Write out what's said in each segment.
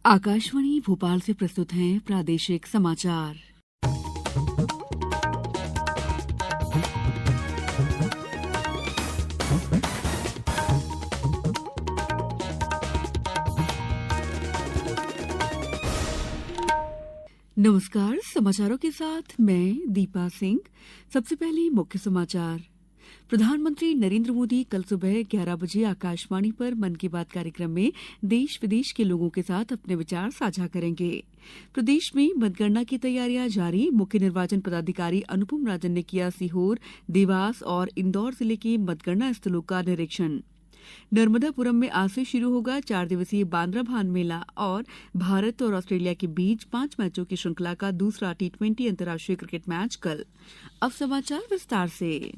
आकाशवाणी भोपाल से प्रस्तुत हैं प्रादेशिक समाचार। नमस्कार, समाचारों के साथ मैं दीपा सिंह। सबसे पहले मुख्य समाचार। प्रधानमंत्री नरेंद्र मोदी कल सुबह 11 बजे आकाशवाणी पर मन की बात कार्यक्रम में देश विदेश के लोगों के साथ अपने विचार साझा करेंगे। प्रदेश में मतगणना की तैयारियां जारी। मुख्य निर्वाचन पदाधिकारी अनुपम राजन ने किया सीहोर, देवास और इंदौर जिले के मतगणना स्थलों का निरीक्षण। नर्मदापुरम में आज से शुरू होगा 4 दिवसीय बांद्रा भान मेला और भारत और ऑस्ट्रेलिया के बीच 5 मैचों की श्रृंखला का दूसरा टी20 अंतर्राष्ट्रीय क्रिकेट मैच कल। अब समाचार विस्तार से।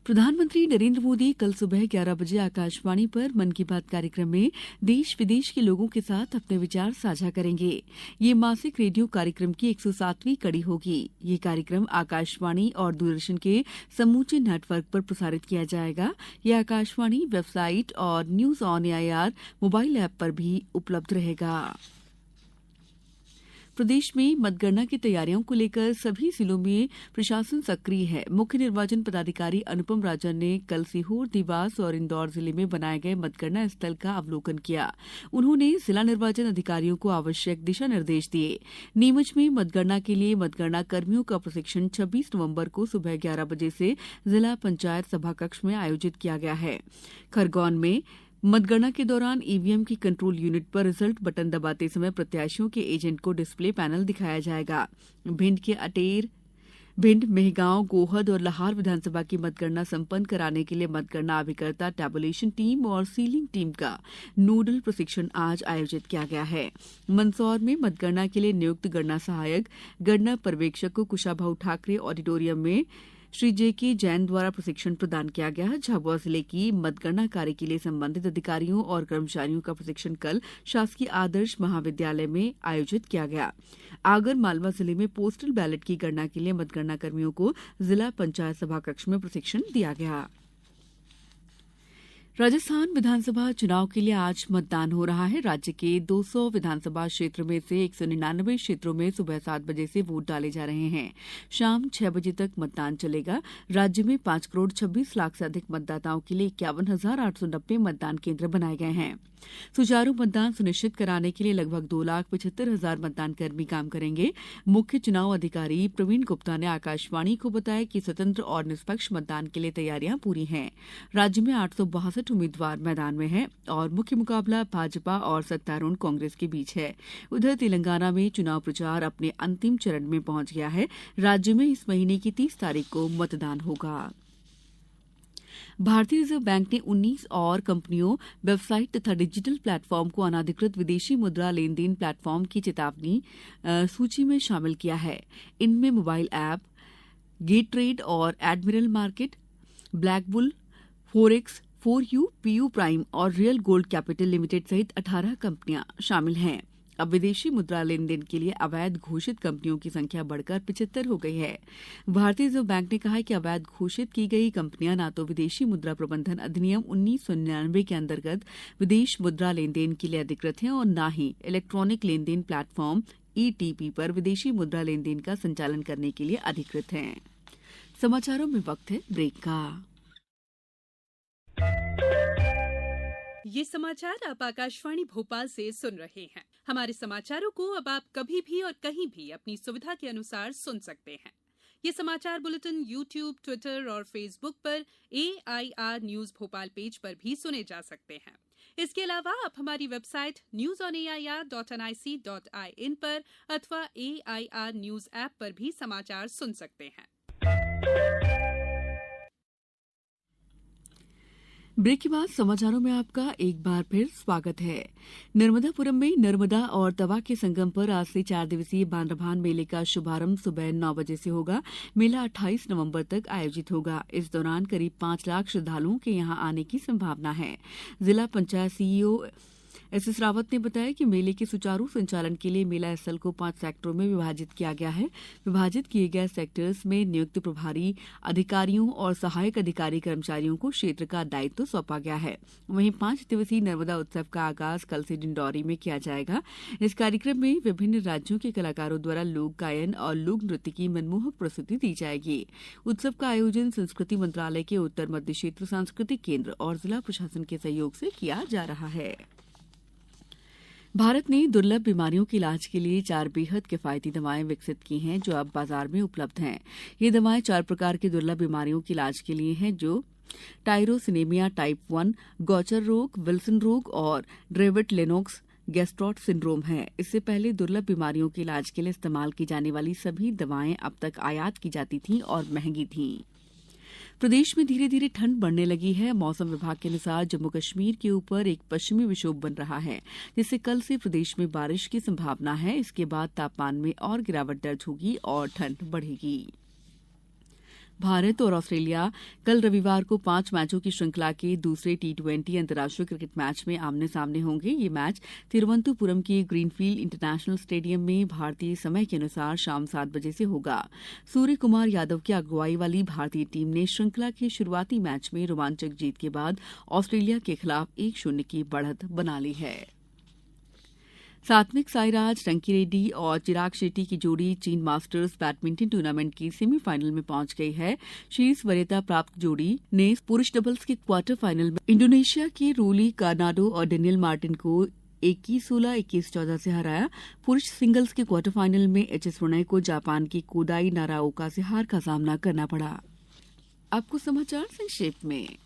प्रधानमंत्री नरेंद्र मोदी कल सुबह 11 बजे आकाशवाणी पर मन की बात कार्यक्रम में देश विदेश के लोगों के साथ अपने विचार साझा करेंगे। ये मासिक रेडियो कार्यक्रम की 107वीं कड़ी होगी। ये कार्यक्रम आकाशवाणी और दूरदर्शन के समूचे नेटवर्क पर प्रसारित किया जाएगा। ये आकाशवाणी वेबसाइट और news on AIR mobile app पर भी उपलब्ध रहेगा। प्रदेश में मतगणना की तैयारियों को लेकर सभी जिलों में प्रशासन सक्रिय है। मुख्य निर्वाचन पदाधिकारी अनुपम राजन ने कल सीहोर, देवास और इंदौर जिले में बनाए गए मतगणना स्थल का अवलोकन किया। उन्होंने जिला निर्वाचन अधिकारियों को आवश्यक दिशा निर्देश दिए। नीमच में मतगणना के लिए मतगणना कर्मियों का प्रशिक्षण 26 नवंबर को सुबह 11 बजे से जिला पंचायत सभाकक्ष में आयोजित किया गया है। खरगोन में मतगणना के दौरान ईवीएम की कंट्रोल यूनिट पर रिजल्ट बटन दबाते समय प्रत्याशियों के एजेंट को डिस्प्ले पैनल दिखाया जाएगा। भिंड के अटेर, भिंड, मेहगांव, गोहद और लाहार विधानसभा की मतगणना संपन्न कराने के लिए मतगणना अभिकर्ता टैबुलेशन टीम और सीलिंग टीम का नोडल प्रशिक्षण आज आयोजित किया गया है। मंदसौर में मतगणना के लिए नियुक्त गणना सहायक गणना पर्यवेक्षक को कुशाभाऊ ठाकरे ऑडिटोरियम में श्री जेके जैन द्वारा प्रशिक्षण प्रदान किया गया। झाबुआ जिले की मतगणना कार्य के लिए संबंधित अधिकारियों और कर्मचारियों का प्रशिक्षण कल शासकीय आदर्श महाविद्यालय में आयोजित किया गया। आगर मालवा जिले में पोस्टल बैलेट की गणना के लिए मतगणना कर्मियों को जिला पंचायत सभा कक्ष में प्रशिक्षण दिया गया। राजस्थान विधानसभा चुनाव के लिए आज मतदान हो रहा है। राज्य के 200 विधानसभा क्षेत्र में से 199 क्षेत्रों में सुबह 7 बजे से वोट डाले जा रहे हैं। शाम 6 बजे तक मतदान चलेगा। राज्य में 5 करोड़ 26 लाख से अधिक मतदाताओं के लिए 51,890 मतदान केंद्र बनाए गए हैं। सुचारू मतदान सुनिश्चित कराने के लिए लगभग 2,75,000 मतदान कर्मी काम करेंगे। मुख्य चुनाव अधिकारी प्रवीण गुप्ता ने आकाशवाणी को बताया कि स्वतंत्र और निष्पक्ष मतदान के लिए तैयारियां पूरी हैं। राज्य में 862 उम्मीदवार मैदान में हैं और मुख्य मुकाबला भाजपा और सत्तारूढ़ कांग्रेस के बीच है। उधर तेलंगाना में चुनाव प्रचार अपने अंतिम चरण में पहुंच गया है। राज्य में इस महीने की 30 तारीख को मतदान होगा। भारतीय रिजर्व बैंक ने 19 और कंपनियों, वेबसाइट तथा डिजिटल प्लेटफॉर्म को अनाधिकृत विदेशी मुद्रा लेन देन प्लेटफॉर्म की चेतावनी सूची में शामिल किया है। इनमें मोबाइल ऐप, गेट ट्रेड और Admiral Market, BlackBull, forex, 4U, PU prime और रियल गोल्ड कैपिटल लिमिटेड सहित 18 कंपनियां शामिल हैं। अब विदेशी मुद्रा लेन देन के लिए अवैध घोषित कंपनियों की संख्या बढ़कर 75 हो गई है। भारतीय रिजर्व बैंक ने कहा है कि अवैध घोषित की गई कंपनियां न तो विदेशी मुद्रा प्रबंधन अधिनियम 1999 के अंतर्गत विदेश मुद्रा लेन देन के लिए अधिकृत हैं और न ही इलेक्ट्रॉनिक लेन देन प्लेटफॉर्म ETP पर विदेशी मुद्रा लेन देन का संचालन करने के लिए अधिकृत हैं। समाचारों में वक्त है ब्रेक का। ये समाचार आप आकाशवाणी भोपाल से सुन रहे हैं। हमारे समाचारों को अब आप कभी भी और कहीं भी अपनी सुविधा के अनुसार सुन सकते हैं। ये समाचार बुलेटिन YouTube, ट्विटर और फेसबुक पर AIR न्यूज भोपाल पेज पर भी सुने जा सकते हैं। इसके अलावा आप हमारी वेबसाइट newsonair.nic.in पर अथवा AIR न्यूज ऐप पर भी समाचार सुन सकते हैं। ब्रेक के बाद समाचारों में आपका एक बार फिर स्वागत है। नर्मदापुरम में नर्मदा और तवा के संगम पर आज से 4 दिवसीय बांद्रभान मेले का शुभारंभ सुबह 9 बजे से होगा। मेला 28 नवंबर तक आयोजित होगा। इस दौरान करीब 5 लाख श्रद्धालुओं के यहां आने की संभावना है। जिला पंचायत CEO एसएस रावत ने बताया कि मेले के सुचारू संचालन के लिए मेला स्थल को 5 सेक्टरों में विभाजित किया गया है। विभाजित किए गए सेक्टर्स में नियुक्त प्रभारी अधिकारियों और सहायक अधिकारी कर्मचारियों को क्षेत्र का दायित्व सौंपा गया है। वहीं 5 दिवसीय नर्मदा उत्सव का आगाज कल से डिंडौरी में किया जाएगा। इस कार्यक्रम में विभिन्न राज्यों के कलाकारों द्वारा लोक गायन और लोक नृत्य की मनमोहक प्रस्तुति दी जाएगी। उत्सव का आयोजन संस्कृति मंत्रालय के उत्तर मध्य क्षेत्र सांस्कृतिक केंद्र और जिला प्रशासन के सहयोग से किया जा रहा है। भारत ने दुर्लभ बीमारियों के इलाज के लिए 4 बेहद किफायती दवाएं विकसित की हैं जो अब बाजार में उपलब्ध हैं। ये दवाएं 4 प्रकार की दुर्लभ बीमारियों के इलाज के लिए हैं जो टायरोसिनेमिया टाइप 1, गौचर रोग, विल्सन रोग और ड्रेविड लेनोक्स गैस्ट्रॉट सिंड्रोम है। इससे पहले दुर्लभ बीमारियों के इलाज के लिए इस्तेमाल की जाने वाली सभी दवाएं अब तक आयात की जाती थीं और महंगी थीं। प्रदेश में धीरे धीरे ठंड बढ़ने लगी है। मौसम विभाग के अनुसार जम्मू कश्मीर के ऊपर एक पश्चिमी विक्षोभ बन रहा है, जिससे कल से प्रदेश में बारिश की संभावना है। इसके बाद तापमान में और गिरावट दर्ज होगी और ठंड बढ़ेगी। भारत और ऑस्ट्रेलिया कल रविवार को 5 मैचों की श्रृंखला के दूसरे T20 अंतर्राष्ट्रीय क्रिकेट मैच में आमने सामने होंगे। ये मैच तिरुवनंतपुरम के ग्रीनफील्ड इंटरनेशनल स्टेडियम में भारतीय समय के अनुसार शाम 7 बजे से होगा। सूर्य कुमार यादव की अगुवाई वाली भारतीय टीम ने श्रृंखला के शुरुआती मैच में रोमांचक जीत के बाद ऑस्ट्रेलिया के खिलाफ 1-0 की बढ़त बना ली है। सात्विक साईराज रंकीरेड्डी और चिराग शेट्टी की जोड़ी चीन मास्टर्स बैडमिंटन टूर्नामेंट की सेमीफाइनल में पहुंच गई है। शीर्ष वरीयता प्राप्त जोड़ी ने पुरुष डबल्स के क्वार्टर फाइनल में इंडोनेशिया के रोली कार्नाडो और डेनियल मार्टिन को 21-16, 21-14 से हराया। पुरुष सिंगल्स के क्वार्टर फाइनल में एचएस प्रणय को जापान की कोदाई नाराओका से हार का सामना करना पड़ा। आपको समाचार संक्षेप में।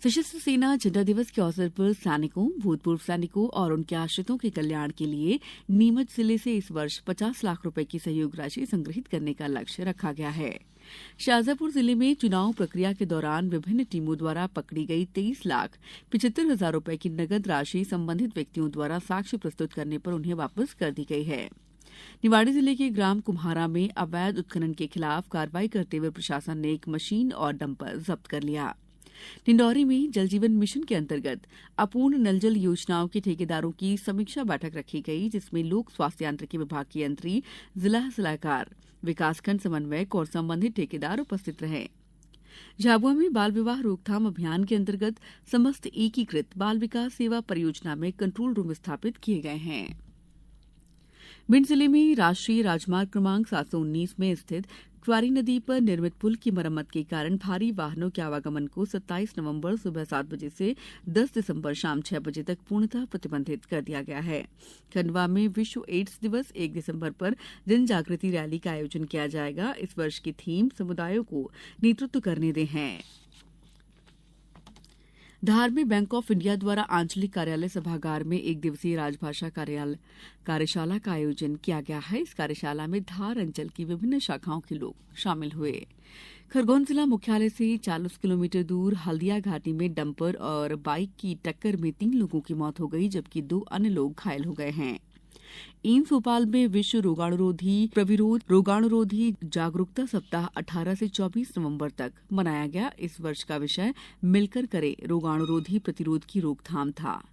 सशस्त्र सेना झंडा दिवस के अवसर पर सैनिकों, भूतपूर्व सैनिकों और उनके आश्रितों के कल्याण के लिए नीमच जिले से इस वर्ष 50 लाख रुपए की सहयोग राशि संग्रहित करने का लक्ष्य रखा गया है। शाजापुर जिले में चुनाव प्रक्रिया के दौरान विभिन्न टीमों द्वारा पकड़ी गई 23,75,000 रुपए की नगद राशि संबंधित व्यक्तियों द्वारा साक्ष्य प्रस्तुत करने पर उन्हें वापस कर दी गई है। निवाड़ी जिले के ग्राम कुम्हारा में अवैध उत्खनन के खिलाफ कार्रवाई करते हुए प्रशासन ने एक मशीन और डंपर जब्त कर लिया। डिंडौरी में जल जीवन मिशन के अंतर्गत अपूर्ण नल जल योजनाओं के ठेकेदारों की समीक्षा बैठक रखी गई, जिसमें लोक स्वास्थ्य यांत्रिकी विभाग के यंत्री, जिला सलाहकार, विकासखंड समन्वयक और संबंधित ठेकेदार उपस्थित रहे। झाबुआ में बाल विवाह रोकथाम अभियान के अंतर्गत समस्त एकीकृत बाल विकास सेवा परियोजना में कंट्रोल रूम स्थापित किए गए हैं। भिंड जिले में राष्ट्रीय राजमार्ग क्रमांक 719 में स्थित क्वारी नदी पर निर्मित पुल की मरम्मत के कारण भारी वाहनों के आवागमन को 27 नवंबर सुबह 7 बजे से 10 दिसंबर शाम 6 बजे तक पूर्णतः प्रतिबंधित कर दिया गया है। खंडवा में विश्व एड्स दिवस 1 दिसंबर पर जन जागृति रैली का आयोजन किया जाएगा। इस वर्ष की थीम समुदायों को नेतृत्व करने दें है। धार में बैंक ऑफ इंडिया द्वारा आंचलिक कार्यालय सभागार में 1 दिवसीय राजभाषा कार्यशाला का आयोजन किया गया है। इस कार्यशाला में धार अंचल की विभिन्न शाखाओं के लोग शामिल हुए। खरगोन जिला मुख्यालय से 40 किलोमीटर दूर हल्दिया घाटी में डंपर और बाइक की टक्कर में 3 लोगों की मौत हो गई, जबकि 2 अन्य लोग घायल हो गए हैं। एम्स भोपाल में विश्व रोगाणुरोधी जागरूकता सप्ताह 18 से 24 नवंबर तक मनाया गया। इस वर्ष का विषय मिलकर करें रोगाणुरोधी प्रतिरोध की रोकथाम था।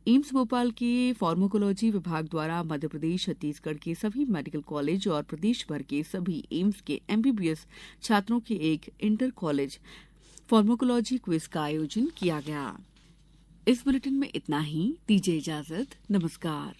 एम्स भोपाल के फार्माकोलॉजी विभाग द्वारा मध्य प्रदेश, छत्तीसगढ़ के सभी मेडिकल कॉलेज और प्रदेश भर के सभी एम्स के एमबीबीएस छात्रों के एक इंटर कॉलेज फार्माकोलॉजी क्विज का आयोजन किया गया। इस बुलेटिन में इतना ही। दीजिए इजाजत। नमस्कार।